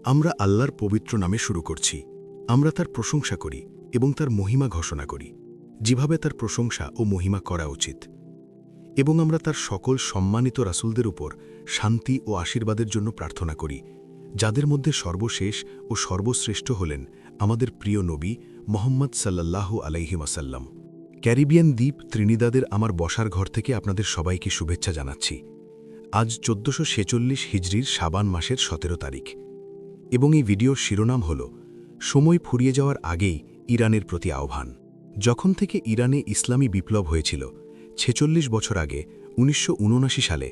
আমরা আল্লাহর পবিত্র নামে শুরু করছি। আমরা তার প্রশংসা করি এবং তার মহিমা ঘোষণা করি, যেভাবে তার প্রশংসা ও মহিমা করা উচিত। এবং আমরা তার সকল সম্মানিত রাসূলদের উপর শান্তি ও আশীর্বাদের জন্য প্রার্থনা করি, যাদের মধ্যে সর্বশেষ ও সর্বশ্রেষ্ঠ হলেন আমাদের প্রিয় নবী মুহাম্মদ সাল্লাল্লাহু আলাইহি ওয়াসাল্লাম। ক্যারিবিয়ান দ্বীপ ত্রিনিদাদের আমার বসার ঘর থেকে আপনাদের সবাইকে শুভেচ্ছা জানাচ্ছি। আজ 1446 হিজরির শাবান মাসের 17 তারিখ এবং এই ভিডিওর শিরোনাম হল সময় ফুরিয়ে যাওয়ার আগেই ইরানের প্রতি আহ্বান। যখন থেকে ইরানে ইসলামী বিপ্লব হয়েছিল 46 বছর আগে 1979 সালে,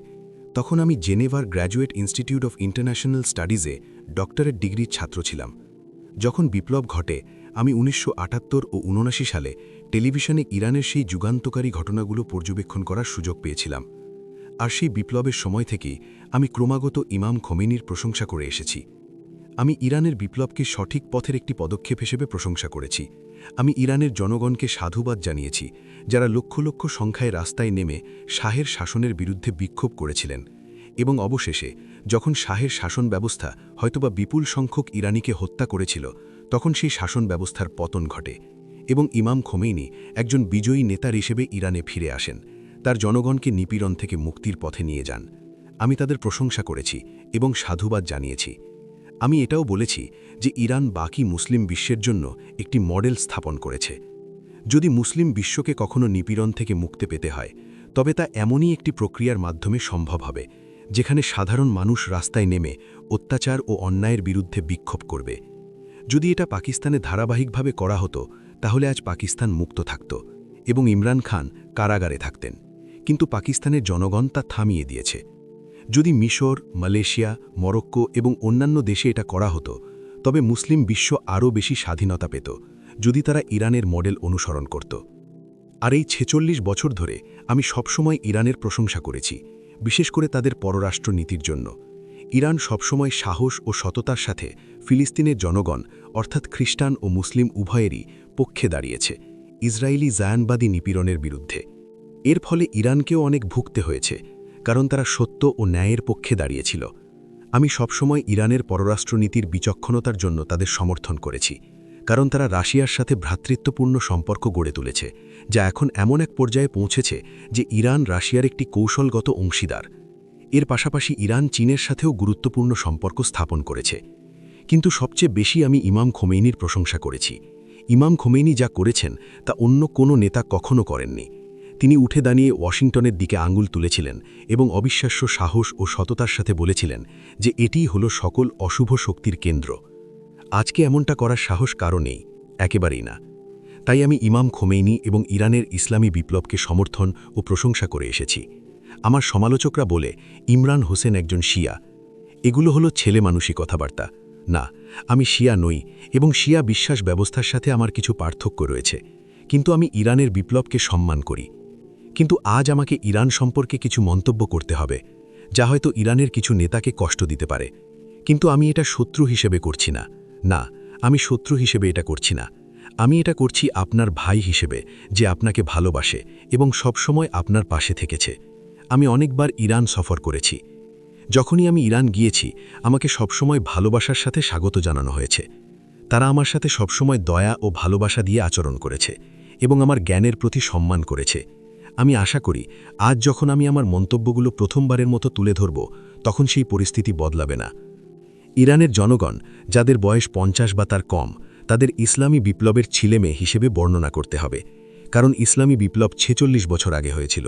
তখন আমি জেনেভার গ্র্যাজুয়েট ইনস্টিটিউট অফ ইন্টারন্যাশনাল স্টাডিজে ডক্টরেট ডিগ্রির ছাত্র ছিলাম। যখন বিপ্লব ঘটে, আমি 1978 ও 1979 সালে টেলিভিশনে ইরানের সেই যুগান্তকারী ঘটনাগুলো পর্যবেক্ষণ করার সুযোগ পেয়েছিলাম। আর সেই বিপ্লবের সময় থেকেই আমি ক্রমাগত ইমাম খোমেনির প্রশংসা করে এসেছি। আমি ইরানের বিপ্লবকে সঠিক পথের একটি পদক্ষেপ হিসেবে প্রশংসা করেছি। আমি ইরানের জনগণকে সাধুবাদ জানিয়েছি, যারা লক্ষ লক্ষ সংখ্যায় রাস্তায় নেমে শাহের শাসনের বিরুদ্ধে বিক্ষোভ করেছিলেন। এবং অবশেষে যখন শাহের শাসন ব্যবস্থা হয়তোবা বিপুল সংখ্যক ইরানিকে হত্যা করেছিল, তখন সেই শাসন ব্যবস্থার পতন ঘটে এবং ইমাম খোমেনি একজন বিজয়ী নেতার হিসেবে ইরানে ফিরে আসেন, তার জনগণকে নিপীড়ন থেকে মুক্তির পথে নিয়ে যান। আমি তাদের প্রশংসা করেছি এবং সাধুবাদ জানিয়েছি। আমি এটাও বলেছি যে ইরান বাকি মুসলিম বিশ্বের জন্য একটি মডেল স্থাপন করেছে। যদি মুসলিম বিশ্বকে কখনো নিপীড়ন থেকে মুক্তি পেতে হয়, তবে তা এমনই একটি প্রক্রিয়ার মাধ্যমে সম্ভব হবে, যেখানে সাধারণ মানুষ রাস্তায় নেমে অত্যাচার ও অন্যায়ের বিরুদ্ধে বিক্ষোভ করবে। যদি এটা পাকিস্তানে ধারাবাহিকভাবে করা হতো, তাহলে আজ পাকিস্তান মুক্ত থাকত এবং ইমরান খান কারাগারে থাকতেন। কিন্তু পাকিস্তানের জনগণ তা থামিয়ে দিয়েছে। যদি মিশর, মালয়েশিয়া, মরক্কো এবং অন্যান্য দেশে এটা করা হতো, তবে মুসলিম বিশ্ব আরও বেশি স্বাধীনতা পেত, যদি তারা ইরানের মডেল অনুসরণ করত। আর এই 46 বছর ধরে আমি সবসময় ইরানের প্রশংসা করেছি, বিশেষ করে তাদের পররাষ্ট্র নীতির জন্য। ইরান সবসময় সাহস ও সততার সাথে ফিলিস্তিনের জনগণ অর্থাৎ খ্রিস্টান ও মুসলিম উভয়েরই পক্ষে দাঁড়িয়েছে ইসরায়েলি জায়ানবাদী নিপীড়নের বিরুদ্ধে। এর ফলে ইরানকেও অনেক ভুগতে হয়েছে, কারণ তারা সত্য ও ন্যায়ের পক্ষে দাঁড়িয়েছিল। আমি সবসময় ইরানের পররাষ্ট্রনীতির বিচক্ষণতার জন্য তাদের সমর্থন করেছি, কারণ তারা রাশিয়ার সাথে ভ্রাতৃত্বপূর্ণ সম্পর্ক গড়ে তুলেছে, যা এখন এমন এক পর্যায়ে পৌঁছেছে যে ইরান রাশিয়ার একটি কৌশলগত অংশীদার। এর পাশাপাশি ইরান চীনের সাথেও গুরুত্বপূর্ণ সম্পর্ক স্থাপন করেছে। কিন্তু সবচেয়ে বেশি আমি ইমাম খোমেনির প্রশংসা করেছি। ইমাম খোমেনি যা করেছেন তা অন্য কোনো নেতা কখনো করেননি। তিনি উঠে দাঁড়িয়ে ওয়াশিংটনের দিকে আঙুল তুলেছিলেন এবং অবিশ্বাস্য সাহস ও সততার সাথে বলেছিলেন যে এটিই হলো সকল অশুভ শক্তির কেন্দ্র। আজকে এমনটা করার সাহস কারও নেই, একেবারেই না। তাই আমি ইমাম খোমেনি এবং ইরানের ইসলামী বিপ্লবকে সমর্থন ও প্রশংসা করে এসেছি। আমার সমালোচকরা বলে ইমরান হোসেন একজন শিয়া। এগুলো হলো ছেলে মানুষই কথাবার্তা। না, আমি শিয়া নই এবং শিয়া বিশ্বাস ব্যবস্থার সাথে আমার কিছু পার্থক্য রয়েছে, কিন্তু আমি ইরানের বিপ্লবকে সম্মান করি। কিন্তু আজ আমাকে ইরান সম্পর্কে কিছু মন্তব্য করতে হবে, যা হয়তো ইরানের কিছু নেতাকে কষ্ট দিতে পারে। কিন্তু আমি এটা শত্রু হিসেবে করছি না। না, আমি শত্রু হিসেবে এটা করছি না। আমি এটা করছি আপনার ভাই হিসেবে, যে আপনাকে ভালোবাসে এবং সবসময় আপনার পাশে থেকেছে। আমি অনেকবার ইরান সফর করেছি। যখনই আমি ইরান গিয়েছি, আমাকে সবসময় ভালোবাসার সাথে স্বাগত জানানো হয়েছে। তারা আমার সাথে সবসময় দয়া ও ভালোবাসা দিয়ে আচরণ করেছে এবং আমার জ্ঞানের প্রতি সম্মান করেছে। আমি আশা করি আজ যখন আমি আমার মন্তব্যগুলো প্রথমবারের মতো তুলে ধরব, তখন সেই পরিস্থিতি বদলাবে না। ইরানের জনগণ, যাদের বয়স 50 বা তার কম, তাদের ইসলামী বিপ্লবের ছেলেমেয়ে হিসেবে বর্ণনা করতে হবে, কারণ ইসলামী বিপ্লব 46 বছর আগে হয়েছিল।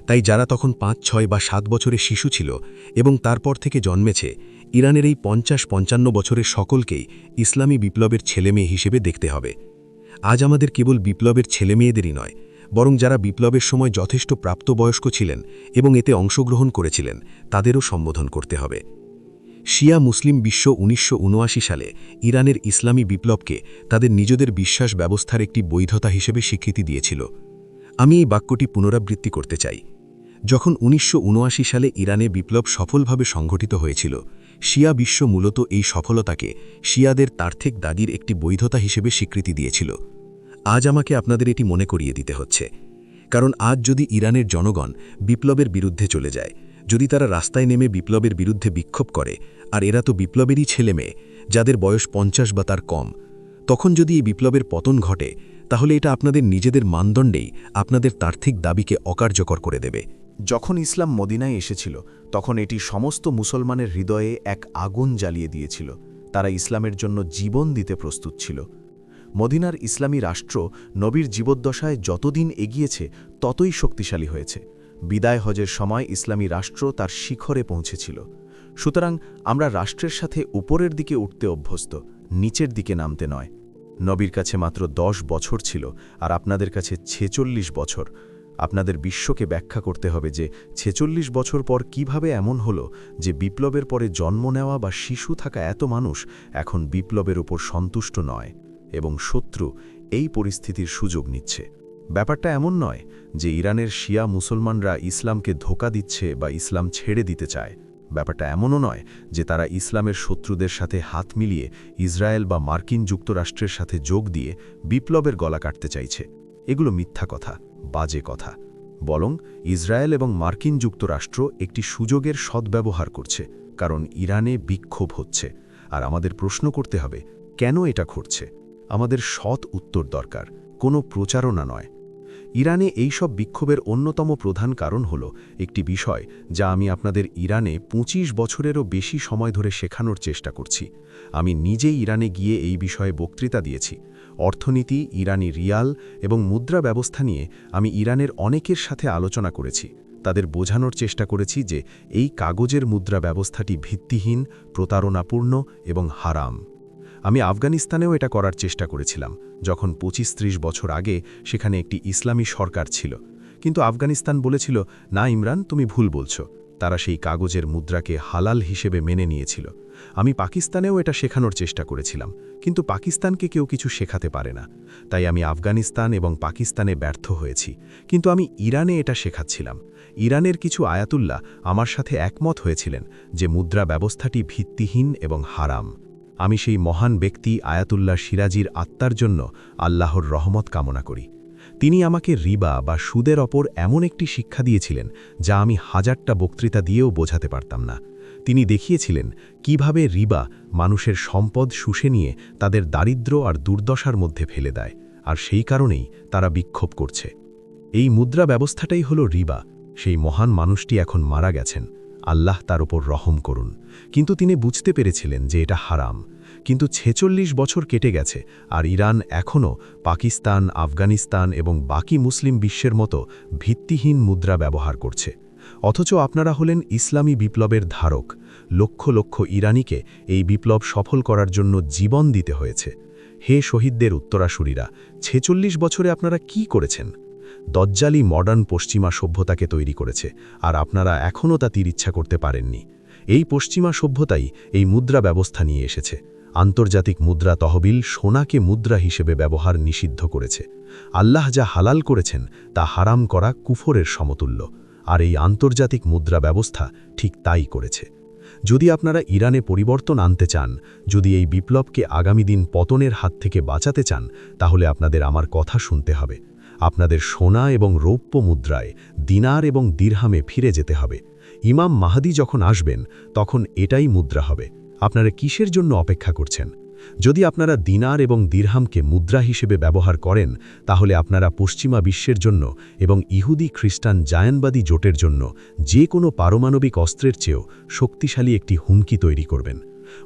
তাই যারা তখন 5, 6 বা 7 বছরের শিশু ছিল এবং তারপর থেকে জন্মেছে, ইরানের এই 50-55 বছরের সকলকেই ইসলামী বিপ্লবের ছেলেমেয়ে হিসেবে দেখতে হবে। আজ আমাদের কেবল বিপ্লবের ছেলেমেয়েদেরই নয়, বরং যারা বিপ্লবের সময় যথেষ্ট প্রাপ্তবয়স্ক ছিলেন এবং এতে অংশগ্রহণ করেছিলেন, তাদেরও সম্বোধন করতে হবে। শিয়া মুসলিম বিশ্ব 1979 সালে ইরানের ইসলামী বিপ্লবকে তাদের নিজেদের বিশ্বাস ব্যবস্থার একটি বৈধতা হিসেবে স্বীকৃতি দিয়েছিল। আমি এই বাক্যটি পুনরাবৃত্তি করতে চাই। যখন 1979 সালে ইরানে বিপ্লব সফলভাবে সংঘটিত হয়েছিল, শিয়া বিশ্ব মূলত এই সফলতাকে শিয়াদের তার্থিক দাবির একটি বৈধতা হিসেবে স্বীকৃতি দিয়েছিল। আজ আমাকে আপনাদের এটি মনে করিয়ে দিতে হচ্ছে, কারণ আজ যদি ইরানের জনগণ বিপ্লবের বিরুদ্ধে চলে যায়, যদি তারা রাস্তায় নেমে বিপ্লবের বিরুদ্ধে বিক্ষোভ করে, আর এরা তো বিপ্লবেরই ছেলেমেয়ে, যাদের বয়স 50 বা তার কম। তখন যদি এই বিপ্লবের পতন ঘটে তাহলে এটা আপনাদের নিজেদের মানদণ্ডেই আপনাদের তার্থিক দাবিকে অকার্যকর করে দেবে। যখন ইসলাম মদিনায় এসেছিল তখন এটি সমস্ত মুসলমানের হৃদয়ে এক আগুন জ্বালিয়ে দিয়েছিল। তারা ইসলামের জন্য জীবন দিতে প্রস্তুত ছিল। মদিনার ইসলামী রাষ্ট্র নবীর জীবদ্দশায় যতদিন এগিয়েছে ততই শক্তিশালী হয়েছে। বিদায় হজের সময় ইসলামী রাষ্ট্র তার শিখরে পৌঁছেছিল। সুতরাং আমরা রাষ্ট্রের সাথে উপরের দিকে উঠতে অভ্যস্ত, নিচের দিকে নামতে নয়। নবীর কাছে মাত্র 10 বছর ছিল আর আপনাদের কাছে 46 বছর। আপনাদের বিশ্বকে ব্যাখ্যা করতে হবে যে 46 বছর পর কিভাবে এমন হলো যে বিপ্লবের পরে জন্ম নেওয়া বা শিশু থাকা এত মানুষ এখন বিপ্লবের উপর সন্তুষ্ট নয় এবং শত্রু এই পরিস্থিতির সুযোগ নিচ্ছে। ব্যাপারটা এমন নয় যে ইরানের শিয়া মুসলমানরা ইসলামকে ধোঁকা দিচ্ছে বা ইসলাম ছেড়ে দিতে চায়। ব্যাপারটা এমনও নয় যে তারা ইসলামের শত্রুদের সাথে হাত মিলিয়ে ইসরায়েল বা মার্কিন যুক্তরাষ্ট্রের সাথে যোগ দিয়ে বিপ্লবের গলা কাটতে চাইছে। এগুলো মিথ্যা কথা, বাজে কথা। বরং ইসরায়েল এবং মার্কিন যুক্তরাষ্ট্র একটি সুযোগের সদ্ব্যবহার করছে, কারণ ইরানে বিক্ষোভ হচ্ছে। আর আমাদের প্রশ্ন করতে হবে, কেন এটা ঘটছে? আমাদের সৎ উত্তর দরকার, কোনো প্রচারণা নয়। ইরানে এই সব বিক্ষোভের অন্যতম প্রধান কারণ হল একটি বিষয় যা আমি আপনাদের ইরানে 25 বছরেরও বেশি সময় ধরে শেখানোর চেষ্টা করছি। আমি নিজেই ইরানে গিয়ে এই বিষয়ে বক্তৃতা দিয়েছি। অর্থনীতি, ইরানি রিয়াল এবং মুদ্রা ব্যবস্থা নিয়ে আমি ইরানের অনেকের সাথে আলোচনা করেছি। তাদের বোঝানোর চেষ্টা করেছি যে এই কাগজের মুদ্রা ব্যবস্থাটি ভিত্তিহীন, প্রতারণাপূর্ণ এবং হারাম। আমি আফগানিস্তানেও এটা করার চেষ্টা করেছিলাম, যখন 25-30 বছর আগে সেখানে একটি ইসলামী সরকার ছিল। কিন্তু আফগানিস্তান বলেছিল, না ইমরান, তুমি ভুল বলছো। তারা সেই কাগজের মুদ্রাকে হালাল হিসেবে মেনে নিয়েছিল। আমি পাকিস্তানেও এটা শেখানোর চেষ্টা করেছিলাম, কিন্তু পাকিস্তানকে কেউ কিছু শেখাতে পারে না। তাই আমি আফগানিস্তান এবং পাকিস্তানে ব্যর্থ হয়েছি। কিন্তু আমি ইরানে এটা শেখাচ্ছিলাম। ইরানের কিছু আয়াতুল্লাহ আমার সাথে একমত হয়েছিলেন যে মুদ্রা ব্যবস্থাটি ভিত্তিহীন এবং হারাম। আমি সেই মহান ব্যক্তি আয়াতুল্লাহ সিরাজির আত্মার জন্য আল্লাহর রহমত কামনা করি। তিনি আমাকে রিবা বা সুদের ওপর এমন একটি শিক্ষা দিয়েছিলেন যা আমি হাজারটা বক্তৃতা দিয়েও বোঝাতে পারতাম না। তিনি দেখিয়েছিলেন কিভাবে রিবা মানুষের সম্পদ শুষে নিয়ে তাদের দারিদ্র্য আর দুর্দশার মধ্যে ফেলে দেয়, আর সেই কারণেই তারা বিক্ষোভ করছে। এই মুদ্রা ব্যবস্থাটাই হলো রিবা। সেই মহান মানুষটি এখন মারা গেছেন, আল্লাহ তার উপর রহম করুন। কিন্তু তিনি বুঝতে পেরেছিলেন যে এটা হারাম। কিন্তু 46 বছর কেটে গেছে আর ইরান এখনও পাকিস্তান, আফগানিস্তান এবং বাকি মুসলিম বিশ্বের মতো ভিত্তিহীন মুদ্রা ব্যবহার করছে। অথচ আপনারা হলেন ইসলামী বিপ্লবের ধারক। লক্ষ লক্ষ ইরানিকে এই বিপ্লব সফল করার জন্য জীবন দিতে হয়েছে। হে শহীদদের উত্তরাসূরিরা, 46 বছরে আপনারা কি করেছেন? দজ্জালি মডার্ন পশ্চিমা সভ্যতাকে তৈরি করেছে, আর আপনারা এখনও তা ইচ্ছা করতে পারেননি। এই পশ্চিমা সভ্যতাই এই মুদ্রা ব্যবস্থা নিয়ে এসেছে। আন্তর্জাতিক মুদ্রা তহবিল সোনাকে মুদ্রা হিসেবে ব্যবহার নিষিদ্ধ করেছে। আল্লাহ যা হালাল করেছেন তা হারাম করা কুফরের সমতুল্য, আর এই আন্তর্জাতিক মুদ্রা ব্যবস্থা ঠিক তাই করেছে। যদি আপনারা ইরানে পরিবর্তন আনতে চান, যদি এই বিপ্লবকে আগামী দিন পতনের হাত থেকে বাঁচাতে চান, তাহলে আপনাদের আমার কথা শুনতে হবে। আপনাদের সোনা এবং রৌপ্য মুদ্রায়, দিনার এবং দিরহামে ফিরে যেতে হবে। ইমাম মাহদি যখন আসবেন তখন এটাই মুদ্রা হবে। আপনারা কিসের জন্য অপেক্ষা করছেন? যদি আপনারা দিনার এবং দিরহামকে মুদ্রা হিসেবে ব্যবহার করেন, তাহলে আপনারা পশ্চিমা বিশ্বের জন্য এবং ইহুদি খ্রিস্টান জায়নবাদী জোটের জন্য যে কোনো পারমাণবিক অস্ত্রের চেয়েও শক্তিশালী একটি হুমকি তৈরি করবেন।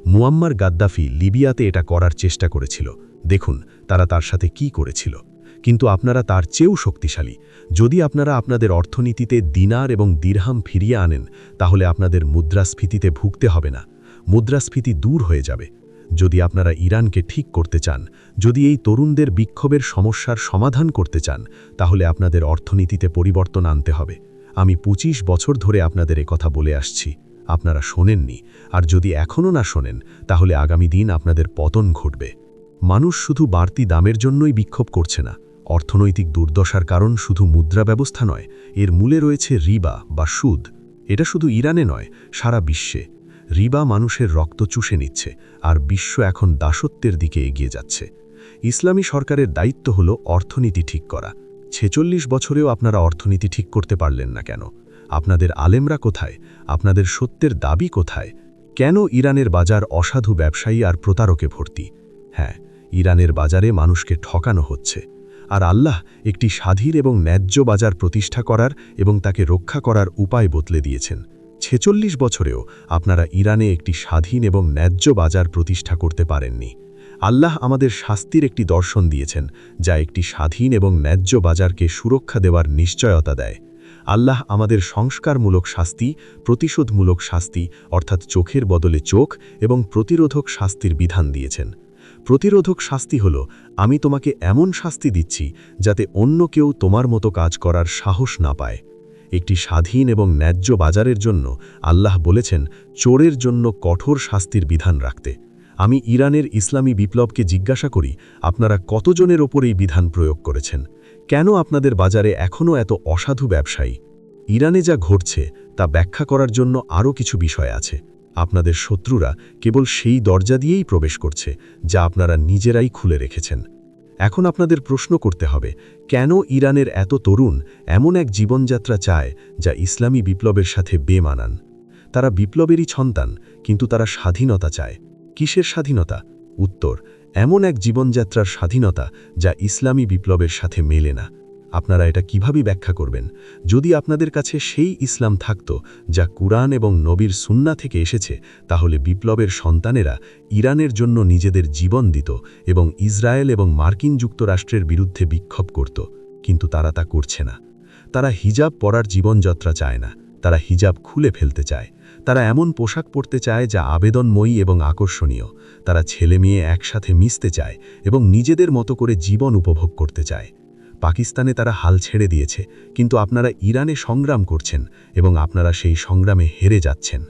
মুয়াম্মার গাদ্দাফি লিবিয়াতে এটা করার চেষ্টা করেছিল। দেখুন তারা তার সাথে কি করেছিল। কিন্তু আপনারা তার চেয়েও শক্তিশালী। যদি আপনারা আপনাদের অর্থনীতিতে দিনার এবং দিরহাম ফিরিয়ে আনেন, তাহলে আপনাদের মুদ্রাস্ফীতিতে ভুগতে হবে না। মুদ্রাস্ফীতি দূর হয়ে যাবে। যদি আপনারা ইরানকে ঠিক করতে চান, যদি এই তরুণদের বিক্ষোভের সমস্যার সমাধান করতে চান, তাহলে আপনাদের অর্থনীতিতে পরিবর্তন আনতে হবে। আমি 25 বছর ধরে আপনাদের কথা বলে আসছি, আপনারা শোনেননি। আর যদি এখনও না শোনেন, তাহলে আগামী দিন আপনাদের পতন ঘটবে। মানুষ শুধু বাড়তি দামের জন্যই বিক্ষোভ করছে না। অর্থনৈতিক দুর্দশার কারণ শুধু মুদ্রা ব্যবস্থা নয়, এর মূলে রয়েছে রিবা বা সুদ। এটা শুধু ইরানে নয়, সারা বিশ্বে রিবা মানুষের রক্ত চুষে নিচ্ছে, আর বিশ্ব এখন দাসত্বের দিকে এগিয়ে যাচ্ছে। ইসলামী সরকারের দায়িত্ব হল অর্থনীতি ঠিক করা। 46 বছরেও আপনারা অর্থনীতি ঠিক করতে পারলেন না কেন? আপনাদের আলেমরা কোথায়? আপনাদের সত্যের দাবি কোথায়? কেন ইরানের বাজার অসাধু ব্যবসায়ী আর প্রতারকে ভর্তি? হ্যাঁ, ইরানের বাজারে মানুষকে ঠকানো হচ্ছে, আর আল্লাহ একটি স্বাধীন এবং ন্যায্য বাজার প্রতিষ্ঠা করার এবং তাকে রক্ষা করার উপায় বদলে দিয়েছেন। ৪৬ বছরেও আপনারা ইরানে একটি স্বাধীন এবং ন্যায্য বাজার প্রতিষ্ঠা করতে পারেননি। আল্লাহ আমাদের শাস্তির একটি দর্শন দিয়েছেন, যা একটি স্বাধীন এবং ন্যায্য বাজারকে সুরক্ষা দেওয়ার নিশ্চয়তা দেয়। আল্লাহ আমাদের সংস্কারমূলক শাস্তি, প্রতিশোধমূলক শাস্তি অর্থাৎ চোখের বদলে চোখ এবং প্রতিরোধক শাস্তির বিধান দিয়েছেন। প্রতিরোধক শাস্তি হল, আমি তোমাকে এমন শাস্তি দিচ্ছি যাতে অন্য কেউ তোমার মতো কাজ করার সাহস না পায়। একটি স্বাধীন এবং ন্যায্য বাজারের জন্য আল্লাহ বলেছেন চোরের জন্য কঠোর শাস্তির বিধান রাখতে। আমি ইরানের ইসলামী বিপ্লবকে জিজ্ঞাসা করি, আপনারা কতজনের ওপর এই বিধান প্রয়োগ করেছেন? কেন আপনাদের বাজারে এখনও এত অসাধু ব্যবসায়ী? ইরানে যা ঘটছে তা ব্যাখ্যা করার জন্য আরও কিছু বিষয় আছে। আপনাদের শত্রুরা কেবল সেই দরজা দিয়েই প্রবেশ করছে যা আপনারা নিজেরাই খুলে রেখেছেন। এখন আপনাদের প্রশ্ন করতে হবে, কেন ইরানের এত তরুণ এমন এক জীবনযাত্রা চায় যা ইসলামী বিপ্লবের সাথে বেমানান? তারা বিপ্লবেরই সন্তান, কিন্তু তারা স্বাধীনতা চায়। কিসের স্বাধীনতা? উত্তর, এমন এক জীবনযাত্রার স্বাধীনতা যা ইসলামী বিপ্লবের সাথে মেলে না। আপনারা এটা কিভাবে ব্যাখ্যা করবেন? যদি আপনাদের কাছে সেই ইসলাম থাকত যা কুরআন এবং নবীর সুন্নাহ থেকে এসেছে, তাহলে বিপ্লবের সন্তানেরা ইরানের জন্য নিজেদের জীবন দিত এবং ইসরায়েল এবং মার্কিন যুক্তরাষ্ট্রের বিরুদ্ধে বিক্ষোভ করত। কিন্তু তারা তা করছে না। তারা হিজাব পরার জীবনযাত্রা চায় না, তারা হিজাব খুলে ফেলতে চায়। তারা এমন পোশাক পরতে চায় যা আবেদনময়ী এবং আকর্ষণীয়। তারা ছেলে মেয়ে একসাথে মিশতে চায় এবং নিজেদের মতো করে জীবন উপভোগ করতে চায়। পাকিস্তানে তারা হাল ছেড়ে দিয়েছে, কিন্তু আপনারা ইরানে সংগ্রাম করছেন এবং আপনারা সেই সংগ্রামে হেরে যাচ্ছেন।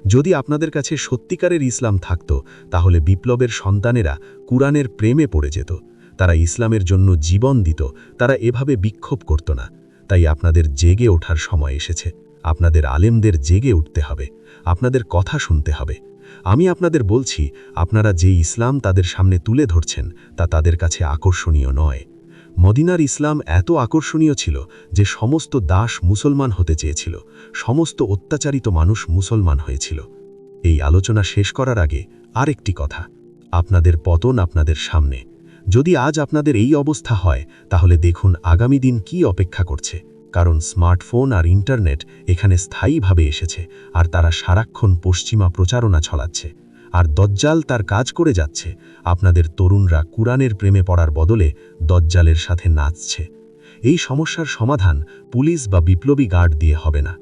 যদি আপনাদের কাছে সত্যিকারের ইসলাম থাকত, তাহলে বিপ্লবের সন্তানেরা কুরআনের প্রেমে পড়ে যেত। তারা ইসলামের জন্য জীবন দিত, তারা এভাবে বিক্ষোভ করত না। তাই আপনাদের জেগে ওঠার সময় এসেছে। আপনাদের আলেমদের জেগে উঠতে হবে, আপনাদের কথা শুনতে হবে। আমি আপনাদের বলছি, আপনারা যে ইসলাম তাদের সামনে তুলে ধরছেন তা তাদের কাছে আকর্ষণীয় নয়। মদিনার ইসলাম এত আকর্ষণীয় ছিল যে সমস্ত দাস মুসলমান হতে চেয়েছিল, সমস্ত অত্যাচারিত মানুষ মুসলমান হয়েছিল। এই আলোচনা শেষ করার আগে আরেকটি কথা, আপনাদের পতন আপনাদের সামনে। যদি আজ আপনাদের এই অবস্থা হয়, তাহলে দেখুন আগামী দিন কি অপেক্ষা করছে। কারণ স্মার্টফোন আর ইন্টারনেট এখানে স্থায়ীভাবে এসেছে, আর তারা সারাক্ষণ পশ্চিমা প্রচারণা ছড়াচ্ছে। আর দজ্জাল তার কাজ করে যাচ্ছে। আপনাদের তরুণরা কুরআনের প্রেমে পড়ার বদলে দজ্জালের সাথে নাচছে। এই সমস্যার সমাধান পুলিশ বা বিপ্লবী গার্ড দিয়ে হবে না।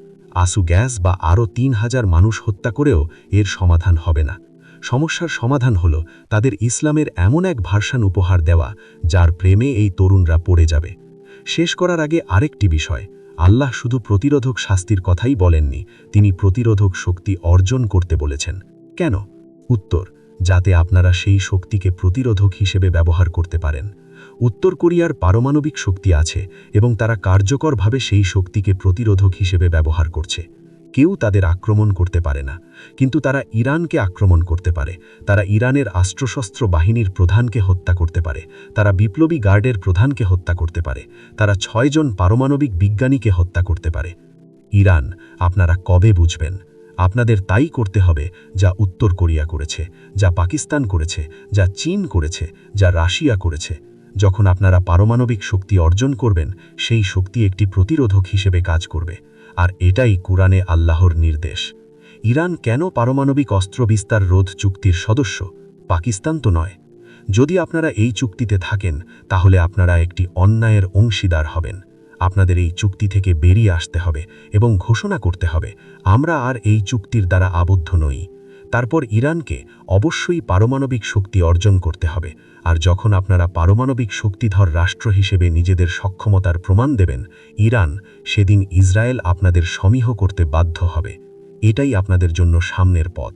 আসু গ্যাস বা আরও ৩,০০০ মানুষ হত্যা করেও এর সমাধান হবে না। সমস্যার সমাধান হল তাদের ইসলামের এমন এক ভার্সন উপহার দেওয়া যার প্রেমে এই তরুণরা পড়ে যাবে। শেষ করার আগে আরেকটি বিষয়, আল্লাহ শুধু প্রতিরোধক শাস্তির কথাই বলেননি, তিনি প্রতিরোধক শক্তি অর্জন করতে বলেছেন। কেন? উত্তর, যাতে আপনারা সেই শক্তিকে প্রতিরোধক হিসেবে ব্যবহার করতে পারেন। উত্তর কোরিয়ার পারমাণবিক শক্তি আছে এবং তারা কার্যকরভাবে সেই শক্তিকে প্রতিরোধক হিসেবে ব্যবহার করছে। কেউ তাদের আক্রমণ করতে পারে না, কিন্তু তারা ইরানকে আক্রমণ করতে পারে। তারা ইরানের অস্ত্রশস্ত্র বাহিনীর প্রধানকে হত্যা করতে পারে, তারা বিপ্লবী গার্ডের প্রধানকে হত্যা করতে পারে, তারা ৬ জন পারমাণবিক বিজ্ঞানীকে হত্যা করতে পারে। ইরান, আপনারা কবে বুঝবেন? আপনাদের তাই করতে হবে যা উত্তর কোরিয়া করেছে, যা পাকিস্তান করেছে, যা চীন করেছে, যা রাশিয়া করেছে। যখন আপনারা পারমাণবিক শক্তি অর্জন করবেন, সেই শক্তি একটি প্রতিরোধক হিসেবে কাজ করবে। আর এটাই কুরআনে আল্লাহর নির্দেশ। ইরান কেন পারমাণবিক অস্ত্র বিস্তার রোধ চুক্তির সদস্য? পাকিস্তান তো নয়। যদি আপনারা এই চুক্তিতে থাকেন, তাহলে আপনারা একটি অন্যায়ের অংশীদার হবেন। আপনাদের এই চুক্তি থেকে বেরিয়ে আসতে হবে এবং ঘোষণা করতে হবে, আমরা আর এই চুক্তির দ্বারা আবদ্ধ নই। তারপর ইরানকে অবশ্যই পারমাণবিক শক্তি অর্জন করতে হবে। আর যখন আপনারা পারমাণবিক শক্তিধর রাষ্ট্র হিসেবে নিজেদের সক্ষমতার প্রমাণ দেবেন, ইরান সেদিন ইসরায়েল আপনাদের সমীহ করতে বাধ্য হবে। এটাই আপনাদের জন্য সামনের পথ।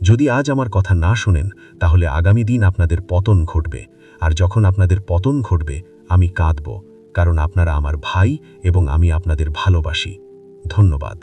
যদি আজ আমার কথা না শোনেন, তাহলে আগামী দিন আপনাদের পতন ঘটবে। আর যখন আপনাদের পতন ঘটবে, আমি কাঁদব, কারণ আপনারা আমার ভাই এবং আমি আপনাদের ভালোবাসি। ধন্যবাদ।